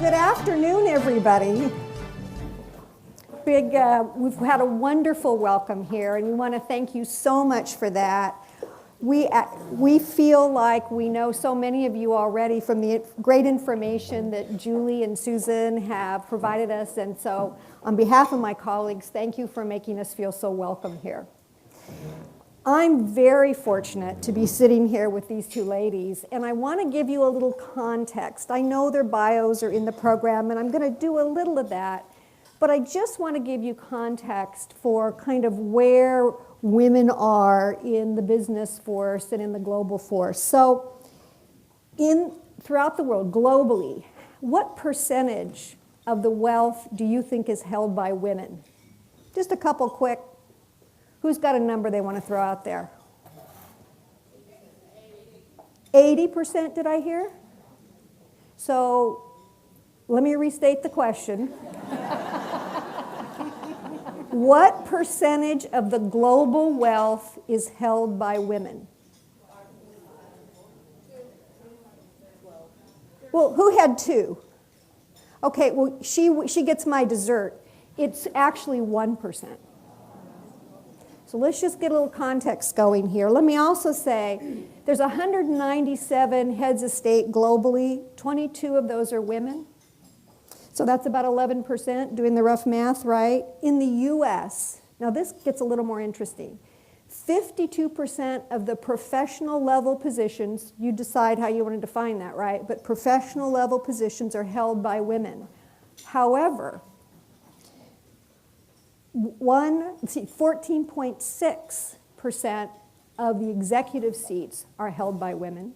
Good afternoon, everybody. We've had a wonderful welcome here, and we want to thank you so much for that. We feel like we know so many of you already from the great information that Julie and Susan have provided us, and so on behalf of my colleagues, thank you for making us feel so welcome here. I'm very fortunate to be sitting here with these two ladies, and I want to give you a little context. I know their bios are in the program, and I'm going to do a little of that, but I just want to give you context for kind of where women are in the business force and in the global force. So throughout the world, globally, what percentage of the wealth do you think is held by women? Just a couple quick. Who's got a number they want to throw out there? 80%, did I hear? So let me restate the question. What percentage of the global wealth is held by women? Well, who had two? Okay, well, she gets my dessert. It's actually 1%. So let's just get a little context going here. Let me also say there's 197 heads of state globally. 22 of those are women. So that's about 11%, doing the rough math, right? In the U.S., now this gets a little more interesting. 52% of the professional level positions, you decide how you want to define that, right? But professional level positions are held by women. However, 14.6% of the executive seats are held by women.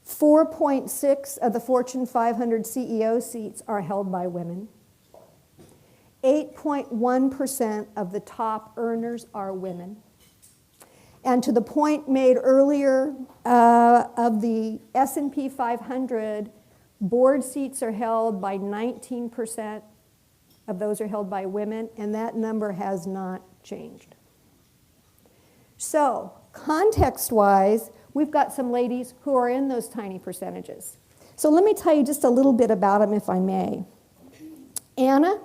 4.6 of the Fortune 500 CEO seats are held by women. 8.1% of the top earners are women. And to the point made earlier of the S&P 500, board seats are held by 19%. Of those are held by women, and that number has not changed. So, context-wise, we've got some ladies who are in those tiny percentages. So let me tell you just a little bit about them, if I may. Anna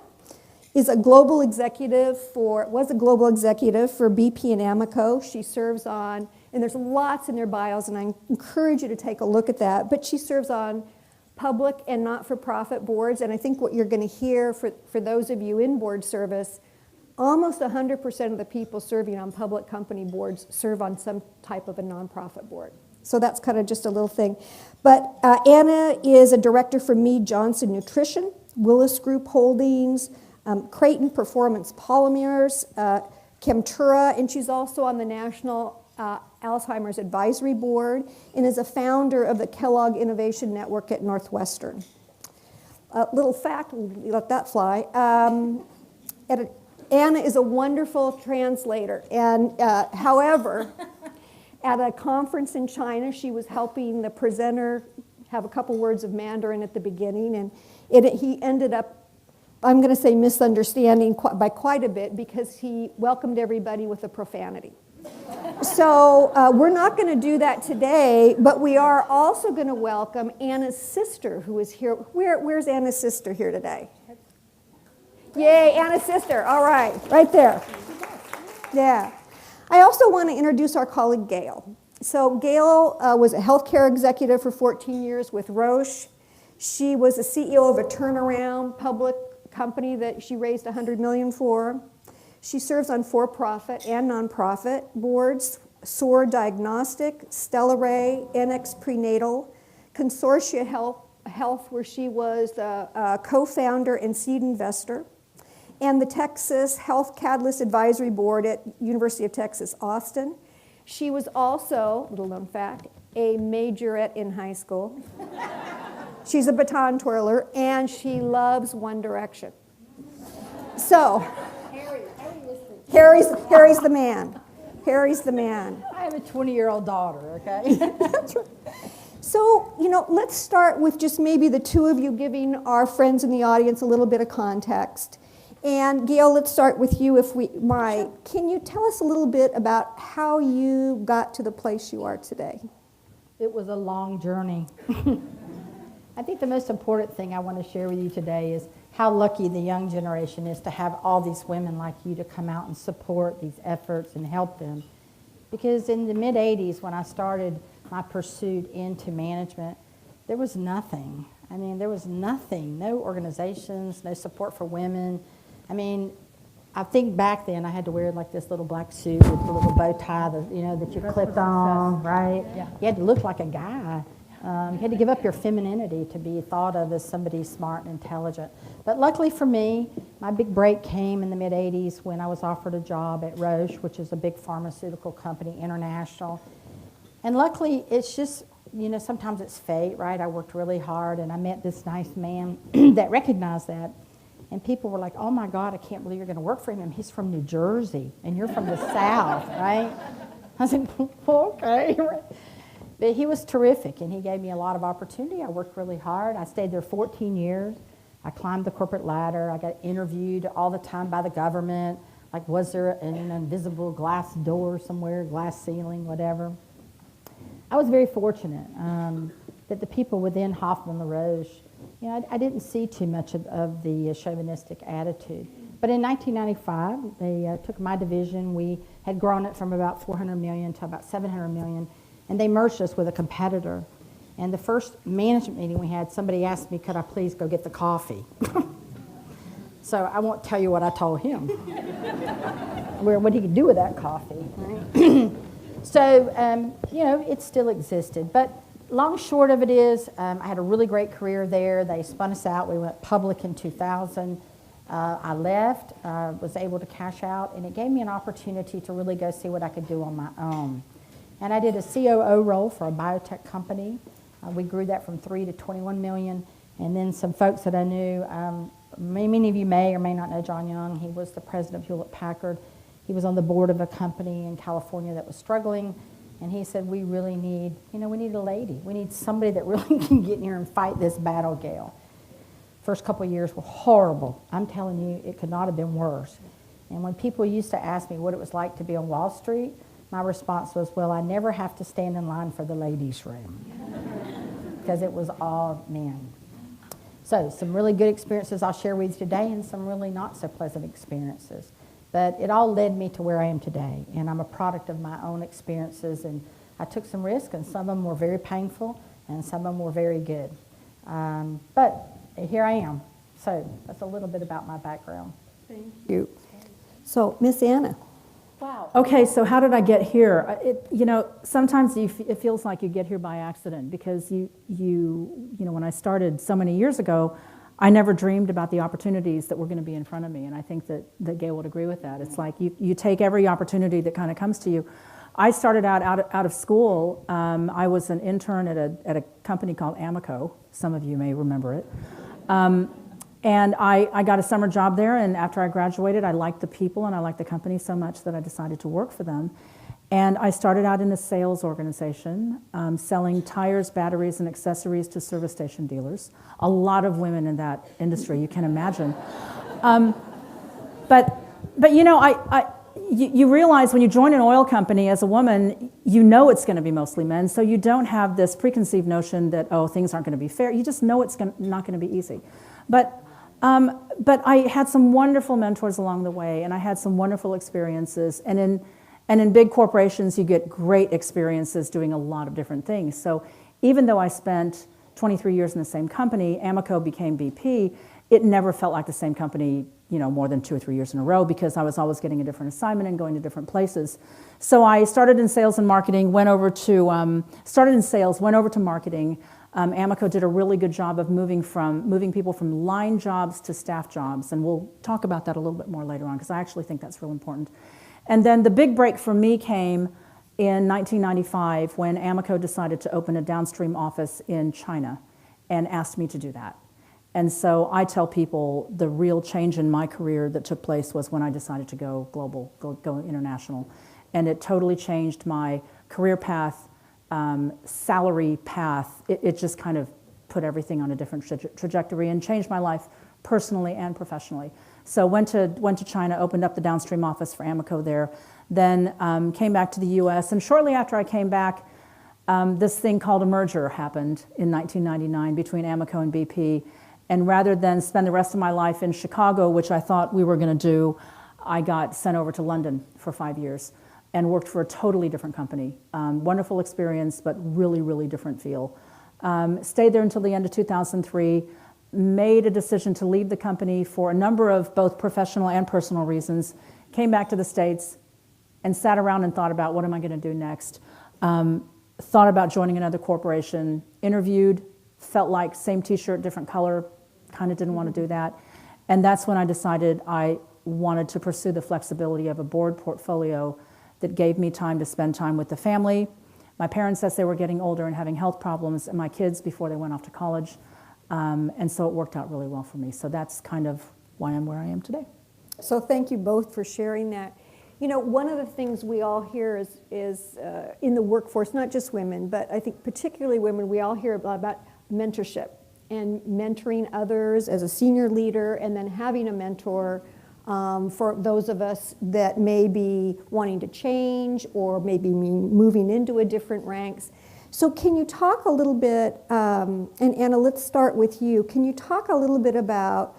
was a global executive for BP and Amoco. She serves on, and there's lots in their bios, and I encourage you to take a look at that, but she serves on public and not-for-profit boards, and I think what you're going to hear for those of you in board service, almost 100% of the people serving on public company boards serve on some type of a nonprofit board. So that's kind of just a little thing. But Anna is a director for Mead Johnson Nutrition, Willis Group Holdings, Creighton Performance Polymers, Chemtura, and she's also on the National Alzheimer's Advisory Board, and is a founder of the Kellogg Innovation Network at Northwestern. A little fact, we'll let that fly. Anna is a wonderful translator, and however, at a conference in China, she was helping the presenter have a couple words of Mandarin at the beginning, and he ended up, I'm going to say, misunderstanding by quite a bit because he welcomed everybody with a profanity. So we're not going to do that today, but we are also going to welcome Anna's sister, who is here. Where's Anna's sister here today? Yay, Anna's sister. All right, right there. Yeah. I also want to introduce our colleague, Gail. So Gail was a healthcare executive for 14 years with Roche. She was the CEO of a turnaround public company that she raised $100 million for. She serves on for-profit and nonprofit boards, SOAR Diagnostic, Stella Ray, NX Prenatal, Consortia Health, where she was the co-founder and seed investor, and the Texas Health Catalyst Advisory Board at University of Texas, Austin. She was also, little known fact, a majorette in high school. She's a baton twirler, and she loves One Direction. So, Harry's the man. Harry's the man. I have a 20-year-old daughter, okay? That's right. So, let's start with just maybe the two of you giving our friends in the audience a little bit of context. And Gail, let's start with you if we might. Can you tell us a little bit about how you got to the place you are today? It was a long journey. I think the most important thing I want to share with you today is how lucky the young generation is to have all these women like you to come out and support these efforts and help them. Because in the mid-'80s, when I started my pursuit into management, there was nothing. I mean, there was nothing, no organizations, no support for women. I mean, I think back then I had to wear like this little black suit with the little bow tie that, that you clipped on, right? Yeah. You had to look like a guy. You had to give up your femininity to be thought of as somebody smart and intelligent. But luckily for me, my big break came in the mid-'80s when I was offered a job at Roche, which is a big pharmaceutical company, international. And luckily, it's just, sometimes it's fate, right? I worked really hard, and I met this nice man that recognized that. And people were like, oh, my God, I can't believe you're going to work for him. He's from New Jersey, and you're from the South, right? I said, okay. But he was terrific, and he gave me a lot of opportunity. I worked really hard. I stayed there 14 years. I climbed the corporate ladder. I got interviewed all the time by the government. Like, was there an invisible glass door somewhere, glass ceiling, whatever? I was very fortunate that the people within Hoffman LaRoche, I didn't see too much of the chauvinistic attitude. But in 1995, they took my division. We had grown it from about 400 million to about 700 million. And they merged us with a competitor. And the first management meeting we had, somebody asked me, could I please go get the coffee? So I won't tell you what I told him. What he could do with that coffee. Right? So, it still existed. But long short of it is, I had a really great career there. They spun us out. We went public in 2000. I left, was able to cash out, and it gave me an opportunity to really go see what I could do on my own. And I did a COO role for a biotech company. We grew that from 3 to 21 million. And then some folks that I knew, many of you may or may not know John Young. He was the president of Hewlett-Packard. He was on the board of a company in California that was struggling. And he said, we really need, we need a lady. We need somebody that really can get in here and fight this battle, Gail. First couple of years were horrible. I'm telling you, it could not have been worse. And when people used to ask me what it was like to be on Wall Street, my response was, well, I never have to stand in line for the ladies' room because it was all men. So some really good experiences I'll share with you today and some really not so pleasant experiences. But it all led me to where I am today, and I'm a product of my own experiences, and I took some risks, and some of them were very painful, and some of them were very good. But here I am. So that's a little bit about my background. Thank you. So, Miss Anna. Wow. Okay, so how did I get here? Sometimes it feels like you get here by accident because when I started so many years ago, I never dreamed about the opportunities that were going to be in front of me, and I think that Gail would agree with that. It's like you take every opportunity that kind of comes to you. I started out of school. I was an intern at a company called Amoco. Some of you may remember it. And I got a summer job there, and after I graduated, I liked the people and I liked the company so much that I decided to work for them. And I started out in a sales organization, selling tires, batteries, and accessories to service station dealers. A lot of women in that industry, you can imagine. But you realize when you join an oil company as a woman, it's going to be mostly men, so you don't have this preconceived notion that, things aren't going to be fair. You just know it's not going to be easy. But I had some wonderful mentors along the way, and I had some wonderful experiences. And in big corporations, you get great experiences doing a lot of different things. So even though I spent 23 years in the same company, Amoco became BP, it never felt like the same company, more than 2 or 3 years in a row because I was always getting a different assignment and going to different places. So I started in sales and marketing, went over to marketing. Amoco did a really good job of moving people from line jobs to staff jobs, and we'll talk about that a little bit more later on because I actually think that's real important. And then the big break for me came in 1995 when Amoco decided to open a downstream office in China and asked me to do that. And so I tell people the real change in my career that took place was when I decided to go global, go international. And it totally changed my career path, salary path. It just kind of put everything on a different trajectory and changed my life personally and professionally. So went to China, opened up the downstream office for Amoco there, then came back to the U.S. And shortly after I came back, this thing called a merger happened in 1999 between Amoco and BP. And rather than spend the rest of my life in Chicago, which I thought we were going to do, I got sent over to London for 5 years and worked for a totally different company. Wonderful experience, but really, really different feel. Stayed there until the end of 2003, made a decision to leave the company for a number of both professional and personal reasons, came back to the States and sat around and thought about what am I going to do next. Thought about joining another corporation, interviewed, felt like same t-shirt, different color, kind of didn't want to do that. And that's when I decided I wanted to pursue the flexibility of a board portfolio that gave me time to spend time with the family. My parents, as they were getting older and having health problems, and my kids before they went off to college. And so it worked out really well for me. So that's kind of why I'm where I am today. So thank you both for sharing that. You know, one of the things we all hear is in the workforce, not just women, but I think particularly women, we all hear about mentorship and mentoring others as a senior leader, and then having a mentor for those of us that may be wanting to change or maybe moving into a different ranks. So can you talk a little bit, and Anna, let's start with you. Can you talk a little bit about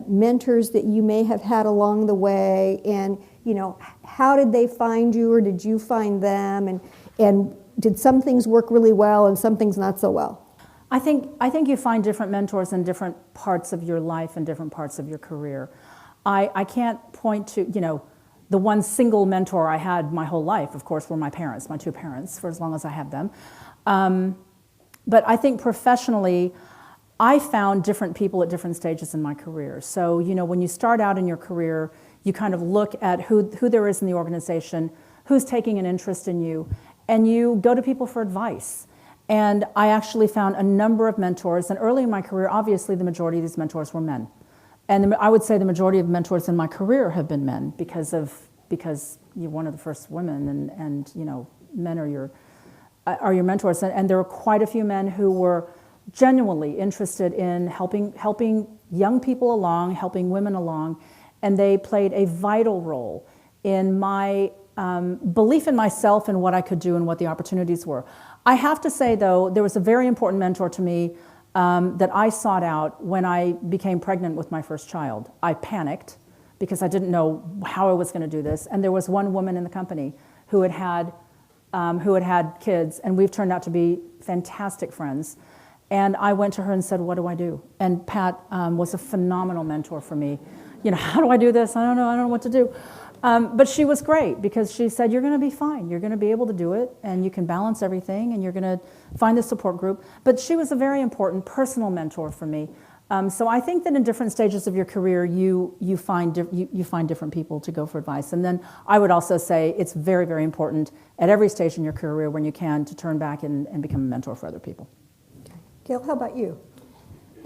mentors that you may have had along the way, and you know, how did they find you, or did you find them, and did some things work really well and some things not so well? I think you find different mentors in different parts of your life and different parts of your career. I can't point to, you know, the one single mentor I had my whole life, of course, were my parents, my two parents, for as long as I had them. But I think professionally, I found different people at different stages in my career. So, you know, when you start out in your career, you kind of look at who there is in the organization, who's taking an interest in you, and you go to people for advice. And I actually found a number of mentors, and early in my career, obviously the majority of these mentors were men. And I would say the majority of mentors in my career have been men because you're one of the first women, and you know, men are your mentors. And there were quite a few men who were genuinely interested in helping young people along, helping women along, and they played a vital role in my belief in myself and what I could do and what the opportunities were. I have to say, though, there was a very important mentor to me that I sought out when I became pregnant with my first child. I panicked because I didn't know how I was going to do this, and there was one woman in the company who had had kids, and we've turned out to be fantastic friends. And I went to her and said, what do I do? And Pat was a phenomenal mentor for me. You know, how do I do this? I don't know what to do. But she was great because she said, you're going to be fine. You're going to be able to do it, and you can balance everything, and you're going to find the support group. But she was a very important personal mentor for me. So I think that in different stages of your career, you find different people to go for advice. And then I would also say it's very, very important at every stage in your career when you can to turn back and become a mentor for other people. Gail, how about you?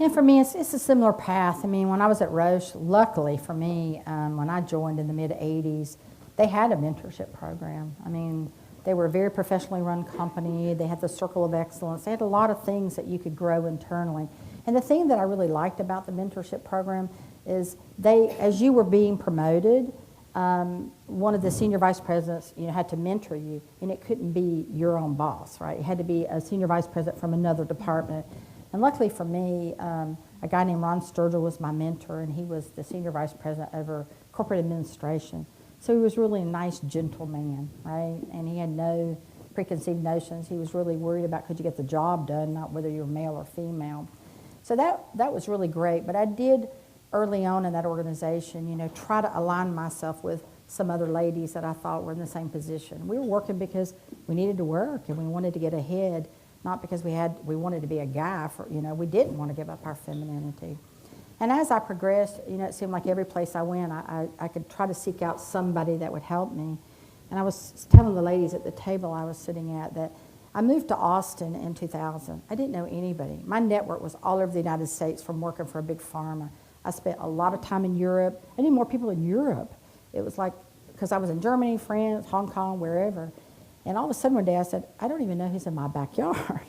And for me, it's a similar path. I mean, when I was at Roche, luckily for me, when I joined in the mid-'80s, they had a mentorship program. I mean, they were a very professionally run company. They had the Circle of Excellence. They had a lot of things that you could grow internally. And the thing that I really liked about the mentorship program is as you were being promoted, one of the senior vice presidents, had to mentor you, and it couldn't be your own boss, right? It had to be a senior vice president from another department. And luckily for me, a guy named Ron Sturgill was my mentor, and he was the senior vice president over corporate administration. So he was really a nice, gentle man, right? And he had no preconceived notions. He was really worried about could you get the job done, not whether you were male or female. So that was really great. But I did, early on in that organization, try to align myself with some other ladies that I thought were in the same position. We were working because we needed to work and we wanted to get ahead, not because we wanted to be a guy. We didn't want to give up our femininity. And as I progressed, it seemed like every place I went, I could try to seek out somebody that would help me. And I was telling the ladies at the table I was sitting at that I moved to Austin in 2000. I didn't know anybody. My network was all over the United States from working for a big pharma. I spent a lot of time in Europe. I knew more people in Europe. It was like, because I was in Germany, France, Hong Kong, wherever. And all of a sudden one day I said, I don't even know who's in my backyard.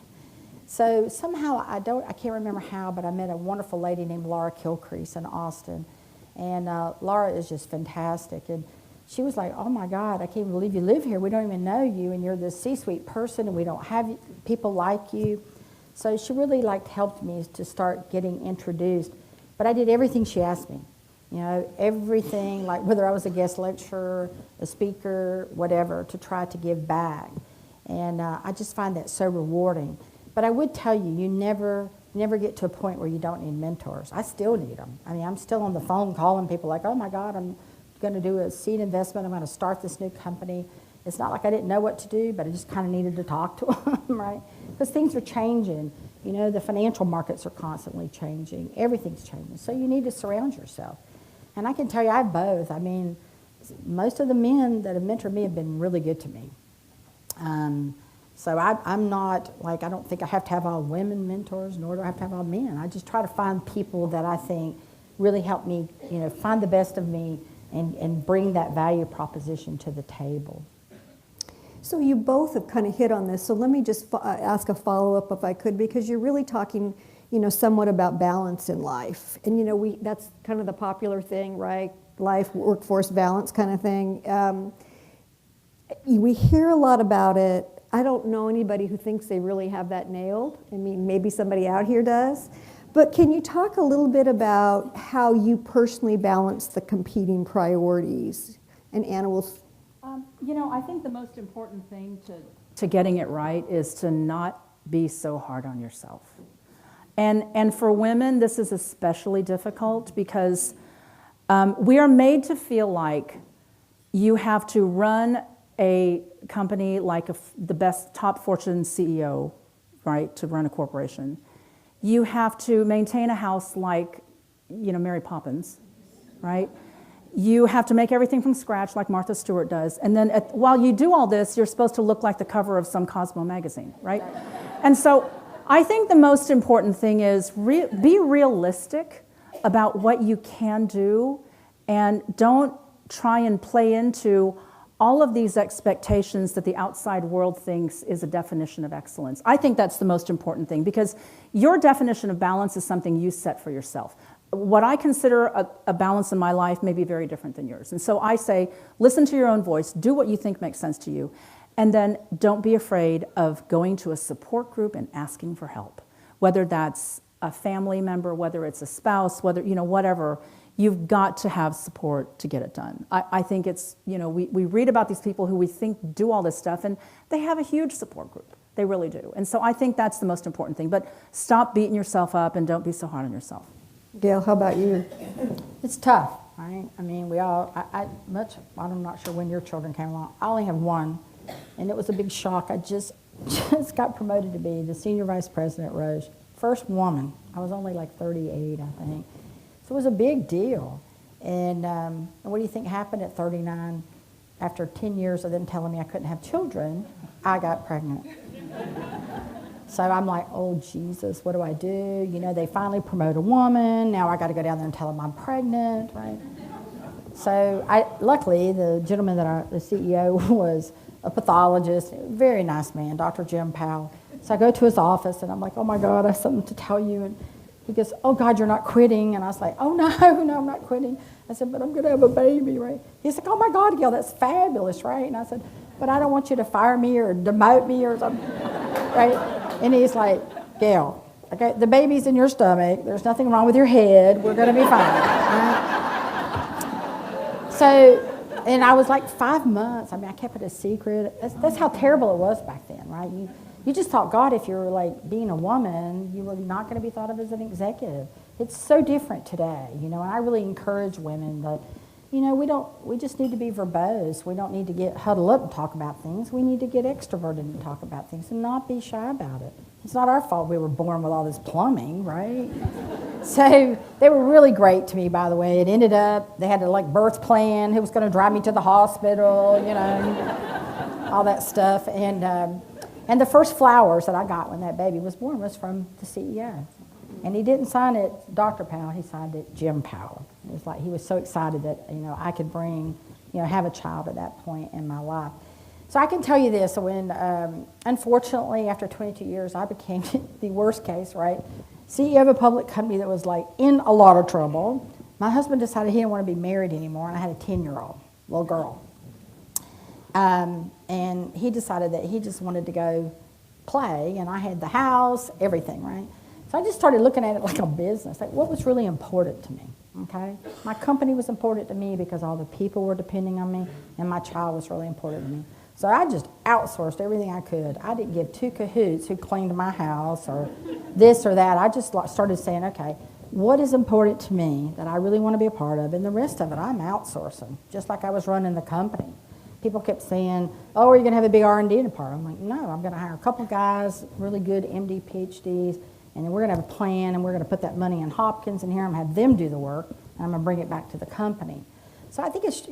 So somehow, I can't remember how, but I met a wonderful lady named Laura Kilcrease in Austin. And Laura is just fantastic. And she was like, oh my God, I can't even believe you live here. We don't even know you, and you're this C-suite person, and we don't have people like you. So she really helped me to start getting introduced. But I did everything she asked me. You know, everything, like whether I was a guest lecturer, a speaker, whatever, to try to give back. And I just find that so rewarding. But I would tell you, you never get to a point where you don't need mentors. I still need them. I mean, I'm still on the phone calling people like, oh my God, I'm going to do a seed investment. I'm going to start this new company. It's not like I didn't know what to do, but I just kind of needed to talk to them, right? Because things are changing. You know, the financial markets are constantly changing. Everything's changing. So you need to surround yourself. And I can tell you, I have both. I mean, most of the men that have mentored me have been really good to me. So I'm not, I don't think I have to have all women mentors, nor do I have to have all men. I just try to find people that I think really help me, find the best of me and bring that value proposition to the table. So you both have kind of hit on this. So let me just ask a follow-up if I could, because you're really talking, somewhat about balance in life. And, that's kind of the popular thing, right? Life, workforce balance kind of thing. We hear a lot about it. I don't know anybody who thinks they really have that nailed. I mean, maybe somebody out here does. But can you talk a little bit about how you personally balance the competing priorities? And Anna will... I think the most important thing to getting it right is to not be so hard on yourself. And for women, this is especially difficult because we are made to feel like you have to run a company like the best top Fortune CEO, right, to run a corporation. You have to maintain a house like, Mary Poppins, right? You have to make everything from scratch like Martha Stewart does. And then while you do all this, you're supposed to look like the cover of some Cosmo magazine, right? And so I think the most important thing is be realistic about what you can do, and don't try and play into all of these expectations that the outside world thinks is a definition of excellence. I think that's the most important thing, because your definition of balance is something you set for yourself. What I consider a balance in my life may be very different than yours. And so I say, listen to your own voice, do what you think makes sense to you, and then don't be afraid of going to a support group and asking for help. Whether that's a family member, whether it's a spouse, whether, whatever, you've got to have support to get it done. I think it's, we read about these people who we think do all this stuff, and they have a huge support group. They really do. And so I think that's the most important thing. But stop beating yourself up and don't be so hard on yourself. Gail, how about you? It's tough, right? I mean, I'm not sure when your children came along. I only have one, and it was a big shock. I just got promoted to be the senior vice president at Roche. First woman. I was only 38, I think. So it was a big deal. And what do you think happened at 39? After 10 years of them telling me I couldn't have children, I got pregnant. So I'm like, oh, Jesus, what do I do? They finally promote a woman. Now I got to go down there and tell them I'm pregnant, right? So luckily, the gentleman the CEO was a pathologist, very nice man, Dr. Jim Powell. So I go to his office, and I'm like, oh, my God, I have something to tell you. And he goes, oh, God, you're not quitting. And I was like, oh, no, I'm not quitting. I said, but I'm going to have a baby, right? He's like, oh, my God, Gail, that's fabulous, right? And I said, but I don't want you to fire me or demote me or something, right? And he's like, Gail, okay, the baby's in your stomach. There's nothing wrong with your head. We're going to be fine, right? So, and I was 5 months. I mean, I kept it a secret. That's how terrible it was back then, right? You just thought, God, if you're being a woman, you were not going to be thought of as an executive. It's so different today, and I really encourage women that, we just need to be verbose. We don't need to get huddled up and talk about things. We need to get extroverted and talk about things and not be shy about it. It's not our fault we were born with all this plumbing, right? So they were really great to me, by the way. It ended up, they had a birth plan, who was going to drive me to the hospital, all that stuff. And the first flowers that I got when that baby was born was from the CEO. And he didn't sign it Dr. Powell, he signed it Jim Powell. It was he was so excited that, I could have a child at that point in my life. So I can tell you this, when, unfortunately, after 22 years, I became the worst case, right? CEO of a public company that was in a lot of trouble. My husband decided he didn't want to be married anymore, and I had a 10-year-old. little girl. And he decided that he just wanted to go play, and I had the house, everything, right? So I just started looking at it like a business, like what was really important to me, okay? My company was important to me because all the people were depending on me, and my child was really important to me. So I just outsourced everything I could. I didn't give two cahoots who cleaned my house or this or that. I just started saying, okay, what is important to me that I really want to be a part of, and the rest of it I'm outsourcing, just like I was running the company. People kept saying, oh, are you going to have a big R&D department? I'm like, no, I'm going to hire a couple guys, really good MD, PhDs, and then we're going to have a plan, and we're going to put that money in Hopkins and here I'm going to have them do the work, and I'm going to bring it back to the company. So I think it's,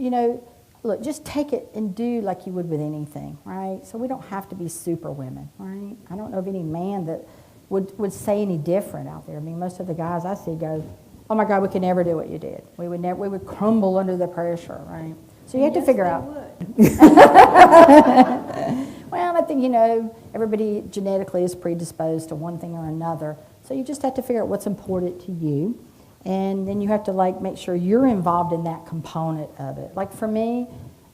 look, just take it and do like you would with anything, right? So we don't have to be super women, right? I don't know of any man that would say any different out there. I mean, most of the guys I see go, oh my God, we could never do what you did. We would crumble under the pressure, right? So you have to figure out. Well, I think, everybody genetically is predisposed to one thing or another. So you just have to figure out what's important to you. And then you have to make sure you're involved in that component of it. Like for me,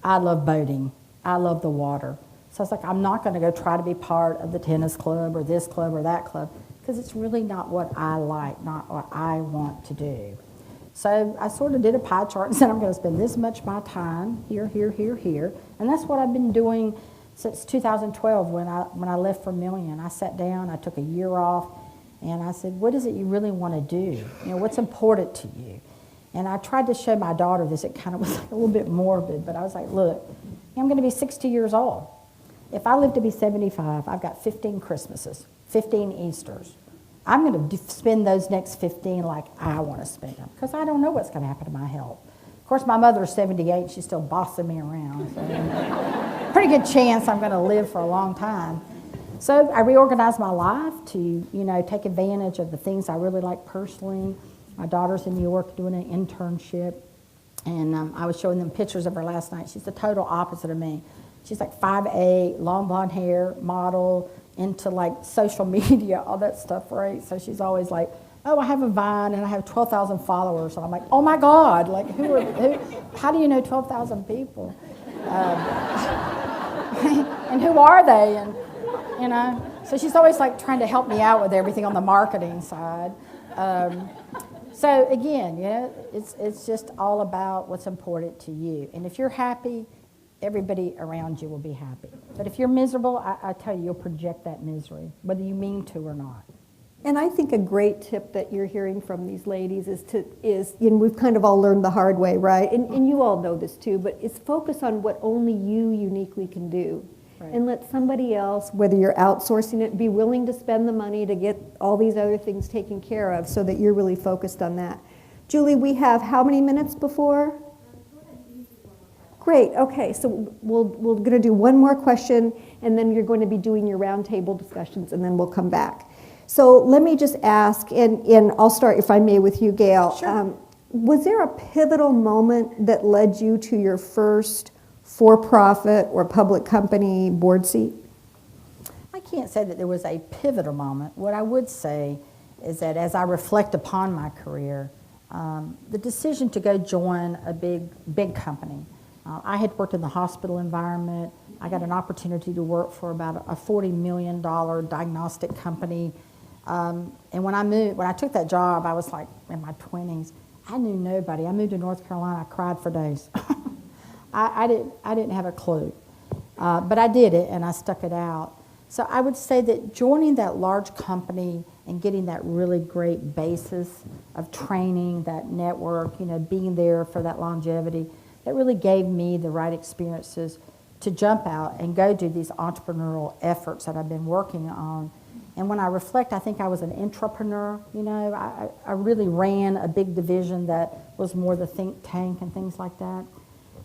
I love boating. I love the water. So it's like, I'm not going to go try to be part of the tennis club or this club or that club because it's really not what I like, not what I want to do. So I sort of did a pie chart and said I'm going to spend this much of my time here, here, here, here. And that's what I've been doing since 2012 when I left for Million. I sat down, I took a year off, and I said, what is it you really want to do? What's important to you? And I tried to show my daughter this. It kind of was like a little bit morbid, but I was like, look, I'm going to be 60 years old. If I live to be 75, I've got 15 Christmases, 15 Easters. I'm going to spend those next 15 like I want to spend them because I don't know what's going to happen to my health. Of course, my mother's 78. She's still bossing me around. So pretty good chance I'm going to live for a long time. So I reorganized my life to, take advantage of the things I really like personally. My daughter's in New York doing an internship, and I was showing them pictures of her last night. She's the total opposite of me. She's like 5'8", long blonde hair, model, into social media, all that stuff, right? So she's always like, oh, I have a Vine and I have 12,000 followers. And I'm like, oh my God, how do you know 12,000 people? And who are they? And, so she's always trying to help me out with everything on the marketing side. So again, it's just all about what's important to you. And if you're happy, everybody around you will be happy. But if you're miserable, I tell you, you'll project that misery, whether you mean to or not. And I think a great tip that you're hearing from these ladies is we've kind of all learned the hard way, right? And you all know this too, but it's focus on what only you uniquely can do. Right. And let somebody else, whether you're outsourcing it, be willing to spend the money to get all these other things taken care of so that you're really focused on that. Julie, we have how many minutes before? Great, okay, so we're going to do one more question, and then you're going to be doing your roundtable discussions, and then we'll come back. So let me just ask, and I'll start, if I may, with you, Gail. Sure. Was there a pivotal moment that led you to your first for-profit or public company board seat? I can't say that there was a pivotal moment. What I would say is that as I reflect upon my career, the decision to go join a big company, I had worked in the hospital environment. I got an opportunity to work for about a $40 million diagnostic company. And when I took that job, I was in my 20s. I knew nobody. I moved to North Carolina. I cried for days. I didn't have a clue. But I did it, and I stuck it out. So I would say that joining that large company and getting that really great basis of training, that network, being there for that longevity, that really gave me the right experiences to jump out and go do these entrepreneurial efforts that I've been working on. And when I reflect, I think I was an intrapreneur. I really ran a big division that was more the think tank and things like that.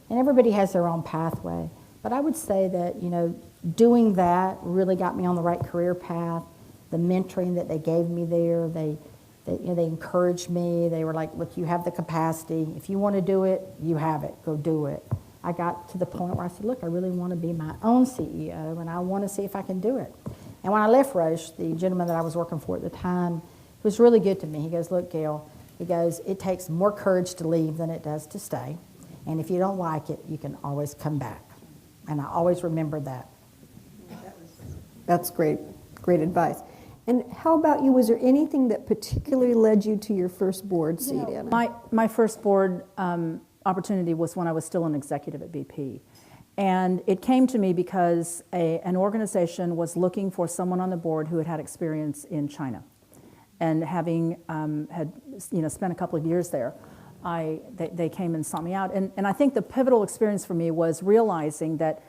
And everybody has their own pathway. But I would say that, doing that really got me on the right career path. The mentoring that they gave me there, they encouraged me. They were like, look, you have the capacity. If you want to do it, you have it. Go do it. I got to the point where I said, look, I really want to be my own CEO, and I want to see if I can do it. And when I left Roche, the gentleman that I was working for at the time was really good to me. He goes, look, Gail, he goes, it takes more courage to leave than it does to stay. And if you don't like it, you can always come back. And I always remember that. That's great, great advice. And how about you? Was there anything that particularly led you to your first board seat, Anna? My first board opportunity was when I was still an executive at BP. And it came to me because an organization was looking for someone on the board who had had experience in China. And having had spent a couple of years there, they came and sought me out. And I think the pivotal experience for me was realizing that,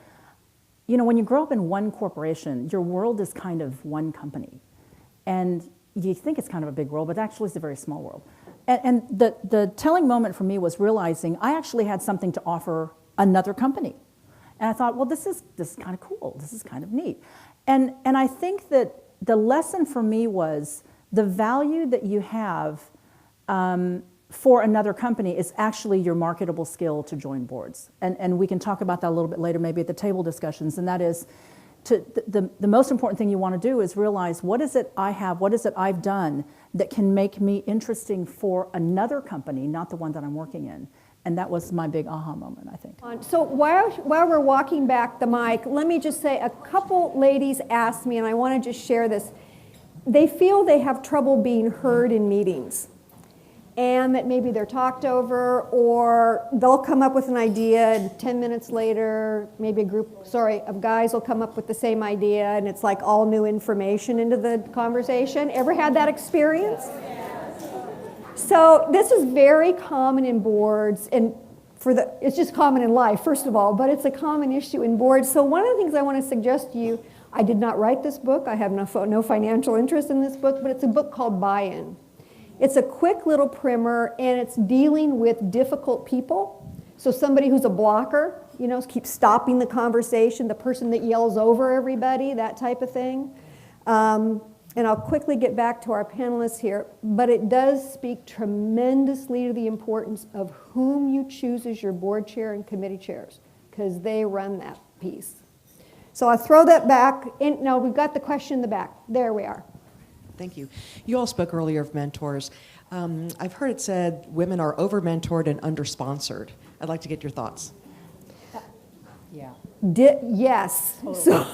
when you grow up in one corporation, your world is kind of one company. And you think it's kind of a big world, but actually it's a very small world. And the telling moment for me was realizing I actually had something to offer another company. And I thought, well, this is kind of cool. This is kind of neat. And I think that the lesson for me was the value that you have for another company is actually your marketable skill to join boards. And we can talk about that a little bit later, maybe at the table discussions. And that is, the most important thing you want to do is realize, what is it I have, what is it I've done that can make me interesting for another company, not the one that I'm working in. And that was my big aha moment, I think. So while we're walking back the mic, let me just say a couple ladies asked me, and I want to just share this. They feel they have trouble being heard in meetings, and that maybe they're talked over, or they'll come up with an idea, and 10 minutes later, maybe a group, of guys will come up with the same idea, and it's like all new information into the conversation. Ever had that experience? So this is very common in boards, and it's just common in life, first of all, but it's a common issue in boards. So one of the things I want to suggest to you, I did not write this book. I have no financial interest in this book, but it's a book called Buy-In. It's a quick little primer, and it's dealing with difficult people. So somebody who's a blocker, keeps stopping the conversation, the person that yells over everybody, that type of thing. And I'll quickly get back to our panelists here, but it does speak tremendously to the importance of whom you choose as your board chair and committee chairs, because they run that piece. So I'll throw that back. No, we've got the question in the back. There we are. Thank you. You all spoke earlier of mentors. I've heard it said women are over-mentored and under-sponsored. I'd like to get your thoughts. Yeah. Yes. Totally.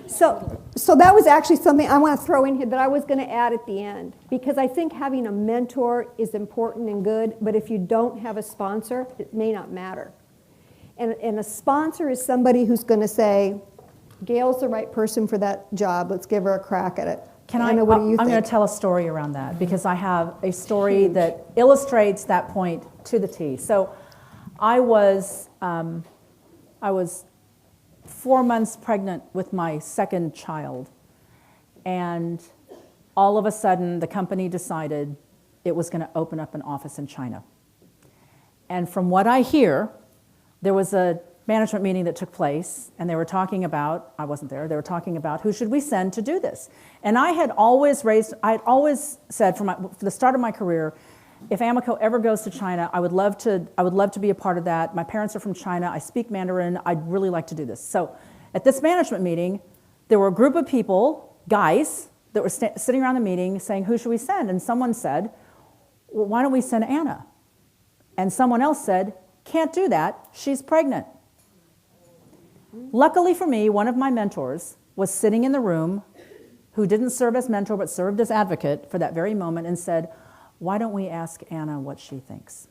So that was actually something I want to throw in here that I was going to add at the end, because I think having a mentor is important and good, but if you don't have a sponsor, it may not matter. And a sponsor is somebody who's going to say, Gail's the right person for that job. Let's give her a crack at it. I'm going to tell a story around that, because I have a story that illustrates that point to the T. So I was 4 months pregnant with my second child, and all of a sudden the company decided it was going to open up an office in China. And from what I hear, there was a management meeting that took place, and they were talking about, I wasn't there, they were talking about who should we send to do this. And I had always said from the start of my career, if Amoco ever goes to China, I would love to be a part of that. My parents are from China. I speak Mandarin. I'd really like to do this. So at this management meeting, there were a group of people, guys, that were sitting around the meeting saying, who should we send? And someone said, well, why don't we send Anna? And someone else said, can't do that. She's pregnant. Luckily for me, one of my mentors was sitting in the room, who didn't serve as mentor but served as advocate for that very moment, and said, why don't we ask Anna what she thinks?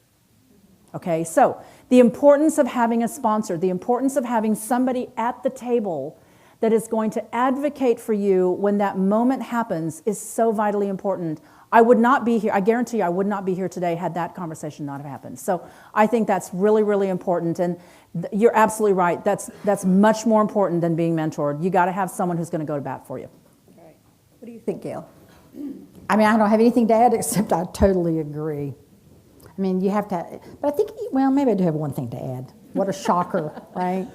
Okay, so the importance of having a sponsor, the importance of having somebody at the table that is going to advocate for you when that moment happens is so vitally important. I would not be here, I guarantee you I would not be here today had that conversation not have happened. So I think that's really, really important, and you're absolutely right. That's much more important than being mentored. You got to have someone who's going to go to bat for you. Okay. What do you think, Gail? I mean, I don't have anything to add except I totally agree. I mean, you have to, but I think, well, maybe I do have one thing to add. What a shocker, right?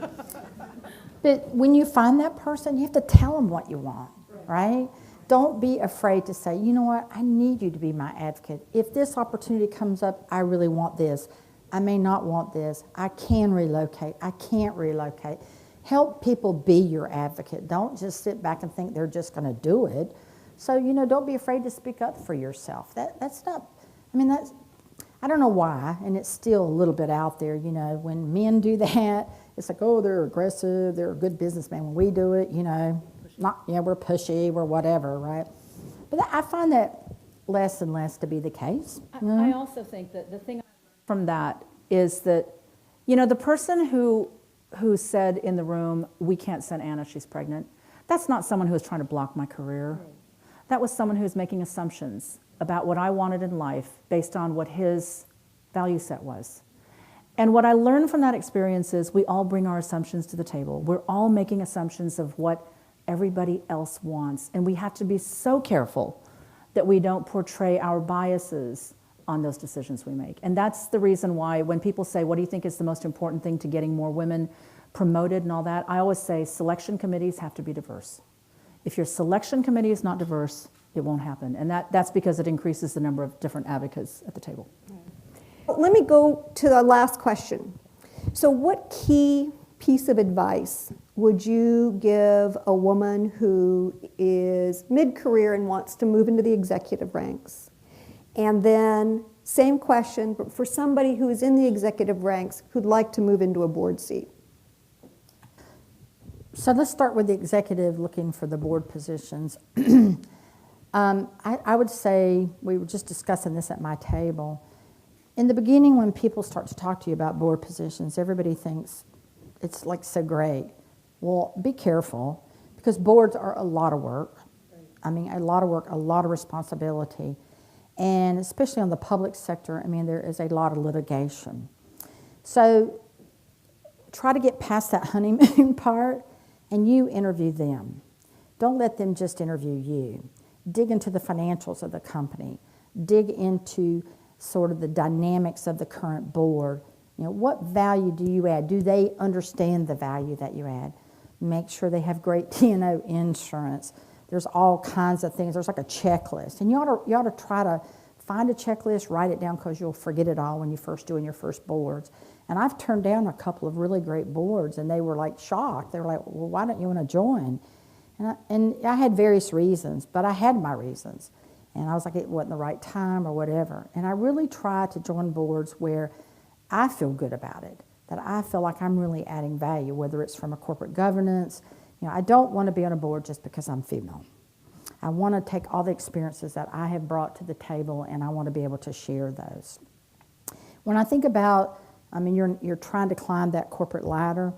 But when you find that person, you have to tell them what you want, right? Don't be afraid to say, you know what, I need you to be my advocate. If this opportunity comes up, I really want this. I may not want this. I can relocate. I can't relocate. Help people be your advocate. Don't just sit back and think they're just going to do it. So, don't be afraid to speak up for yourself. That's not, I mean, I don't know why, and it's still a little bit out there, you know, when men do that, it's like, oh, they're aggressive, they're a good businessman. When we do it, you know, we're pushy, we're whatever, right? But I find that less and less to be the case. I also think that the thing I learned from that is that, you know, the person who said in the room, we can't send Anna, she's pregnant, that's not someone who was trying to block my career. That was someone who was making assumptions about what I wanted in life based on what his value set was. And what I learned from that experience is we all bring our assumptions to the table. We're all making assumptions of what everybody else wants. And we have to be so careful that we don't portray our biases on those decisions we make. And that's the reason why when people say, what do you think is the most important thing to getting more women promoted and all that, I always say selection committees have to be diverse. If your selection committee is not diverse, it won't happen. And that's because it increases the number of different advocates at the table. Let me go to the last question. So what key piece of advice would you give a woman who is mid-career and wants to move into the executive ranks? And then same question, but for somebody who is in the executive ranks who'd like to move into a board seat. So let's start with the executive looking for the board positions. I would say, we were just discussing this at my table. In the beginning, when people start to talk to you about board positions, everybody thinks it's like so great. Well, be careful, because boards are a lot of work. I mean, a lot of work, a lot of responsibility. And especially on the public sector, I mean, there is a lot of litigation. So try to get past that honeymoon part and you interview them. Don't let them just interview you. Dig into the financials of the company. Dig into sort of the dynamics of the current board. You know, what value do you add? Do they understand the value that you add? Make sure they have great D&O insurance. There's all kinds of things. There's like a checklist. And you ought to try to find a checklist, write it down, because you'll forget it all when you first doing your first boards. And I've turned down a couple of really great boards, and they were like shocked. They were like, well, why don't you want to join? And I had various reasons, but I had my reasons. And I was like, it wasn't the right time or whatever. And I really try to join boards where I feel good about it, that I feel like I'm really adding value, whether it's from a corporate governance. You know, I don't want to be on a board just because I'm female. I want to take all the experiences that I have brought to the table, and I want to be able to share those. When I think about, I mean, you're trying to climb that corporate ladder,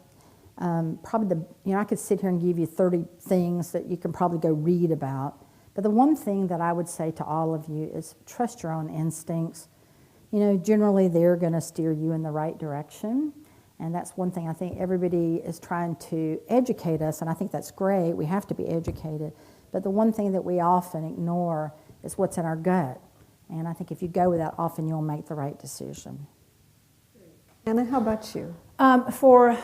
probably I could sit here and give you 30 things that you can probably go read about. But the one thing that I would say to all of you is trust your own instincts. You know, generally they're going to steer you in the right direction. And that's one thing I think everybody is trying to educate us, and I think that's great. We have to be educated. But the one thing that we often ignore is what's in our gut. And I think if you go with that, often you'll make the right decision. Anna, how about you? For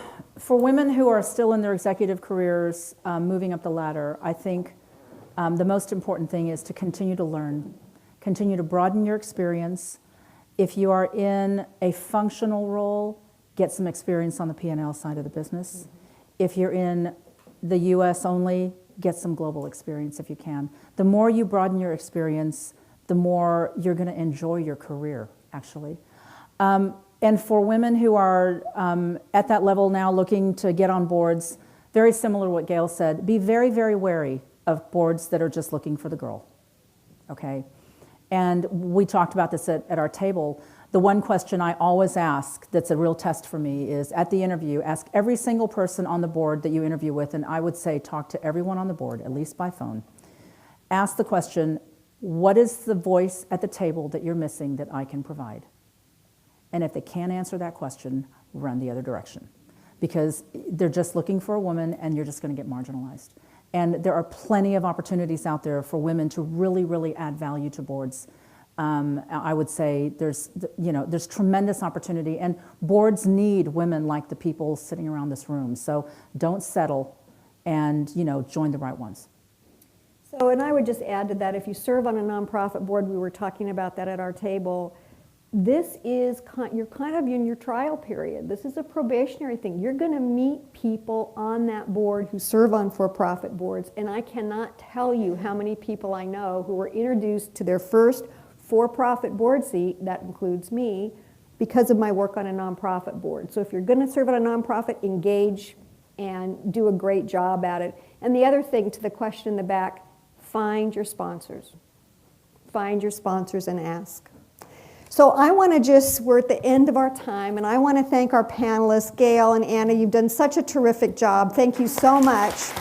women who are still in their executive careers, moving up the ladder, I think the most important thing is to continue to learn, continue to broaden your experience. If you are in a functional role, get some experience on the P&L side of the business. If you're in the U.S. only, get some global experience if you can. The more you broaden your experience, the more you're going to enjoy your career, actually. And for women who are at that level now looking to get on boards, very similar to what Gail said, be very, very wary of boards that are just looking for the girl, okay? And we talked about this at our table. The one question I always ask that's a real test for me is at the interview, ask every single person on the board that you interview with, and I would say talk to everyone on the board, at least by phone. Ask the question, what is the voice at the table that you're missing that I can provide? And if they can't answer that question, run the other direction. Because they're just looking for a woman and you're just going to get marginalized. And there are plenty of opportunities out there for women to really, really add value to boards. I would say there's tremendous opportunity, and boards need women like the people sitting around this room. So don't settle, and join the right ones. So, and I would just add to that, if you serve on a nonprofit board, we were talking about that at our table, this is, you're kind of in your trial period. This is a probationary thing. You're going to meet people on that board who serve on for-profit boards, and I cannot tell you how many people I know who were introduced to their first for-profit board seat, that includes me, because of my work on a nonprofit board. So if you're going to serve on a nonprofit, engage and do a great job at it. And the other thing, to the question in the back, find your sponsors. Find your sponsors and ask. So I want to just, we're at the end of our time, and I want to thank our panelists, Gail and Anna. You've done such a terrific job. Thank you so much.